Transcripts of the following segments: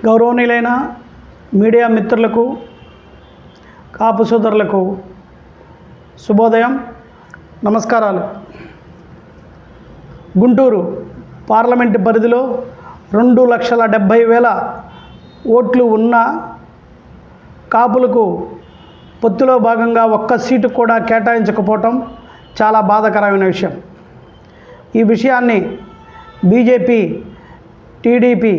గౌరవనీయులైన మీడియా మిత్రులకు కాపు సోదరులకు శుభోదయం, నమస్కారాలు. గుంటూరు పార్లమెంటు పరిధిలో 2,70,000 ఓట్లు ఉన్న కాపులకు పొత్తులో భాగంగా ఒక్క సీటు కూడా కేటాయించకపోవటం చాలా బాధాకరమైన విషయం. ఈ విషయాన్ని బీజేపీ, టీడీపీ,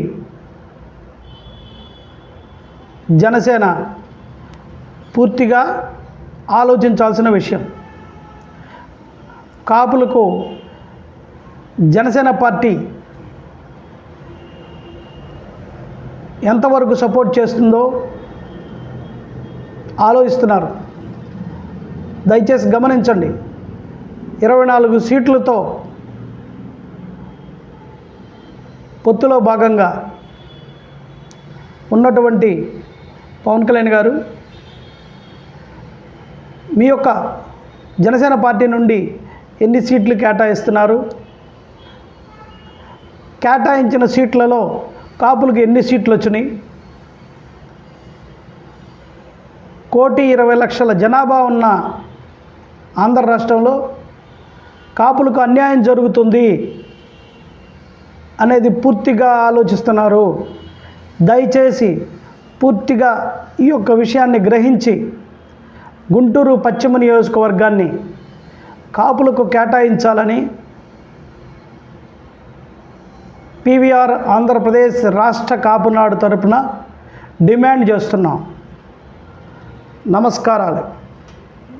జనసేన పూర్తిగా ఆలోచించాల్సిన విషయం. కాపులకు జనసేన పార్టీ ఎంతవరకు సపోర్ట్ చేస్తుందో ఆలోచిస్తున్నారు. దయచేసి గమనించండి. 24 సీట్లతో పొత్తులో భాగంగా ఉన్నటువంటి పవన్ కళ్యాణ్ గారు మీ యొక్క జనసేన పార్టీ నుండి ఎన్ని సీట్లు కేటాయిస్తున్నారు? కేటాయించిన సీట్లలో కాపులకు ఎన్ని సీట్లు వచ్చినాయి? 1,20,00,000 జనాభా ఉన్న ఆంధ్ర రాష్ట్రంలో కాపులకు అన్యాయం జరుగుతుంది అనేది పూర్తిగా ఆలోచిస్తున్నారు. దయచేసి పూర్తిగా ఈ యొక్క విషయాన్ని గ్రహించి గుంటూరు పశ్చిమ నియోజకవర్గాన్ని కాపులకు కేటాయించాలని పీవీఆర్ ఆంధ్రప్రదేశ్ రాష్ట్ర కాపునాడు తరపున డిమాండ్ చేస్తున్నాం. నమస్కారాలు.